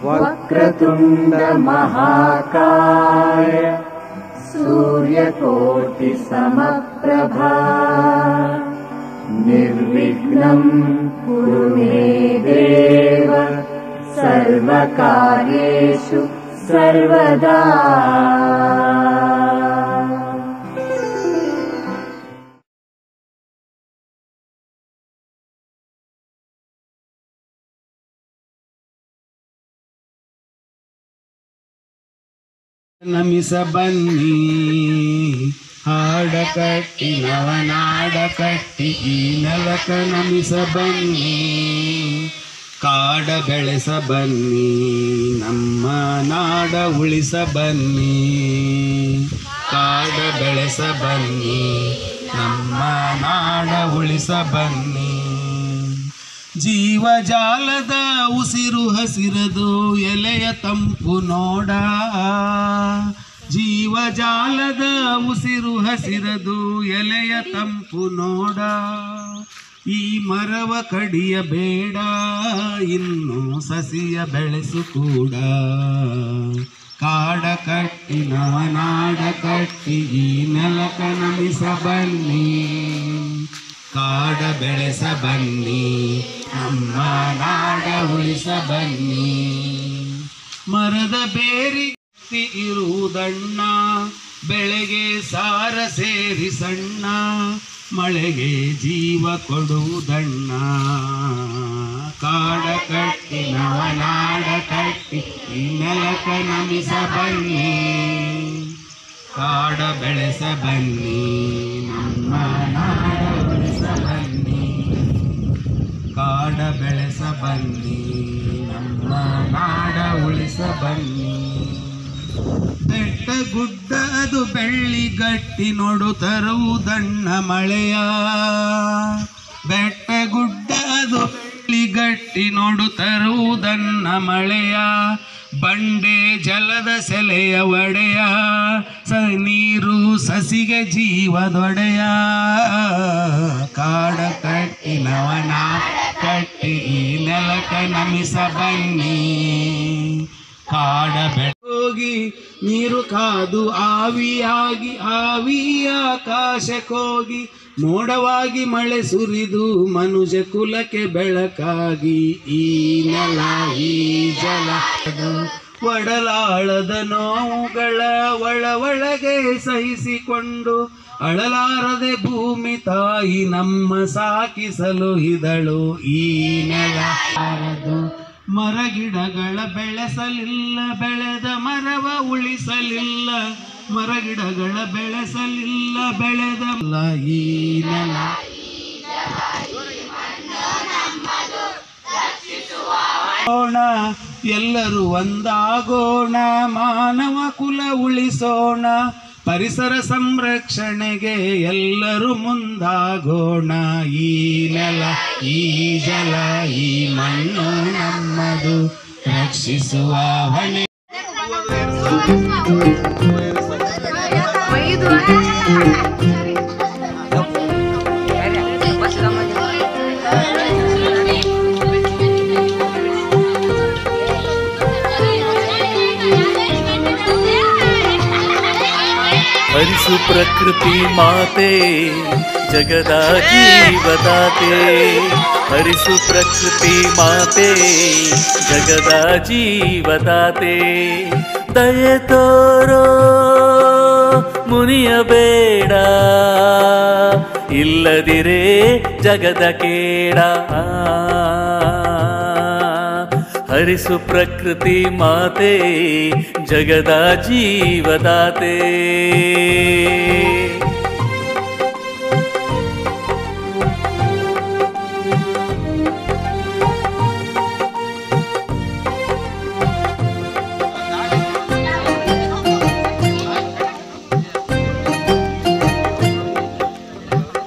वक्रतुंड महाकाय सूर्यकोटि समप्रभा निर्विघ्नं कुरु मे देव सर्वकार्येषु सर्वदा। ನಮಿಸ ಬನ್ನಿ ಹಾಡ ಕಟ್ಟಿ ನವನಾಡ ಕಟ್ಟಿ ಈ ನೆಲಕ ನಮಿಸ ಬನ್ನಿ ಕಾಡ ಬೆಳೆಸ ಬನ್ನಿ ನಮ್ಮ ನಾಡ ಉಳಿಸ ಬನ್ನಿ ಕಾಡ ಬೆಳೆಸ ಬನ್ನಿ ನಮ್ಮ ನಾಡ ಉಳಿಸ ಬನ್ನಿ ಜೀವಜಾಲದ ಉಸಿರು ಹಸಿರದು ಎಲೆಯ ತಂಪು ನೋಡ ಜೀವಜಾಲದ ಉಸಿರು ಹಸಿರದು ಎಲೆಯ ತಂಪು ನೋಡ ಈ ಮರವ ಕಡಿಯಬೇಡ ಇನ್ನು ಸಸಿಯ ಬೆಳೆಸು ಕೂಡ ಕಾಡ ಕಟ್ಟಿ ನವನಾಡ ಕಟ್ಟಿ ಈ ನೆಲಕ ನಮಿಸ ಬನ್ನಿ ಕಾಡ ಬೆಳೆಸ ಬನ್ನಿ ನಮ್ಮ ನಾಡ ಉಳಿಸ ಬನ್ನಿ ಮರದ ಬೇರಿ ಇರುವುದಣ್ಣ ಬೆಳೆಗೆ ಸಾರ ಸೇರಿ ಸಣ್ಣ ಮಳೆಗೆ ಜೀವ ಕೊಡುವುದಣ್ಣ ಕಾಡ ಕಟ್ಟಿ ನವನಾಡ ಕಟ್ಟಿ ಈ ನೆಲಕ ನಮಿಸ ಬನ್ನಿ ಕಾಡ ಬೆಳೆಸ ಬನ್ನಿ ನಮ್ಮ ನಾಡ ಉಳಿಸ ಬನ್ನಿ ಕಾಡ ಬೆಳೆಸ ಬನ್ನಿ ನಮ್ಮ ನಾಡ ಉಳಿಸ ಬನ್ನಿ ಬೆಟ್ಟ ಗುಡ್ಡ ಅದು ಬೆಳ್ಳಿ ಗಟ್ಟಿ ನೋಡು ತರುವುದಣ್ಣ ಮಳೆಯ ಬೆಟ್ಟ ಗುಡ್ಡ ಅದು ಬೆಳ್ಳಿ ಗಟ್ಟಿ ನೋಡು ತರುವುದಣ್ಣ ಮಳೆಯ ಬಂಡೆ ಜಲದ ಸೆಲೆಯ ಒಡೆಯ ನೀರು ಸಸಿಗೆ ಜೀವದೊಡೆಯ ಕಾಡ ಕಟ್ಟಿ ನವನ ಕಟ್ಟಿ ಈ ನೆಲಕ ನಮಿಸ ಬನ್ನಿ ಕಾಡ ಬೆಳಗೋಗಿ ನೀರು ಕಾದು ಆವಿಯಾಗಿ ಆವಿಯ ಆಕಾಶಕ್ಕೋಗಿ ಮೋಡವಾಗಿ ಮಳೆ ಸುರಿದು ಮನುಷ್ಯ ಕುಲಕ್ಕೆ ಬೆಳಕಾಗಿ ಈ ನೆಲ ಈ ಜಲ ಒಡಲಾಳದ ನೋವುಗಳ ಒಳಗೆ ಸಹಿಸಿಕೊಂಡು ಅಳಲಾರದೆ ಭೂಮಿ ತಾಯಿ ನಮ್ಮ ಸಾಕಿಸಲು ಹಿದಳು ಈ ನೆಲ ಮರಗಿಡಗಳ ಬೆಳೆಸಲಿಲ್ಲ ಬೆಳೆದ ಮರವ ಉಳಿಸಲಿಲ್ಲ ಮರಗಿಡಗಳ ಬೆಳೆಸಲಿಲ್ಲ ಬೆಳೆದಲ್ಲ ಈ ನೆಲ ಎಲ್ಲರೂ ಒಂದಾಗೋಣ ಮಾನವ ಕುಲ ಉಳಿಸೋಣ ಪರಿಸರ ಸಂರಕ್ಷಣೆಗೆ ಎಲ್ಲರೂ ಮುಂದಾಗೋಣ ಈ ನೆಲ ಈ ಜಲ ಈ ಮಣ್ಣು ನಮ್ಮದು ರಕ್ಷಿಸುವ ಹೊಣೆ ಹರಿಸು ಪ್ರಕೃತಿ ಮಾತೆ ಜಗದ ಜೀವದಾತೆ ಹರಿಸು ಪ್ರಕೃತಿ ಮಾತೆ ಜಗದ ಜೀವದಾತೆ ದಯೆ ತೋರೋ ಮುನಿಯಬೇಡ ಇಲ್ಲದಿರೇ ಜಗದ ಕೇಡ ಹರಿಸು ಪ್ರಕೃತಿ ಮಾತೆ ಜಗದ ಜೀವದಾತೆ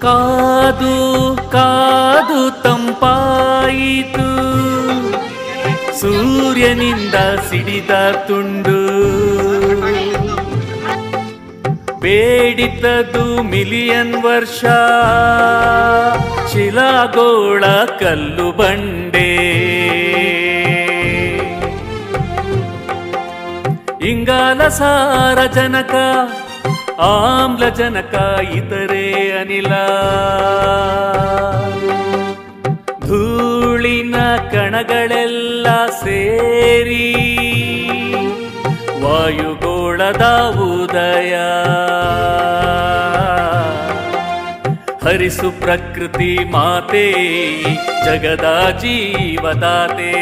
ಕಾದು ಕಾದು ತಂಪಾಯಿತು ಸೂರ್ಯನಿಂದ ಸಿಡಿದ ತುಂಡು ಬೇಡಿತದು ಮಿಲಿಯನ್ ವರ್ಷ ಶಿಲಾಗೋಳ ಕಲ್ಲು ಬಂಡೆ ಇಂಗಾಲ ಸಾರಜನಕ ಆಮ್ಲಜನಕ ಇತರೆ ಅನಿಲ ಧೂಳಿನ ಕಣಗಳೆಲ್ಲ ಸೇರಿ ವಾಯುಗೋಳದ ಉದಯ ಹರಿಸು ಪ್ರಕೃತಿ ಮಾತೆ ಜಗದ ಜೀವದಾತೆ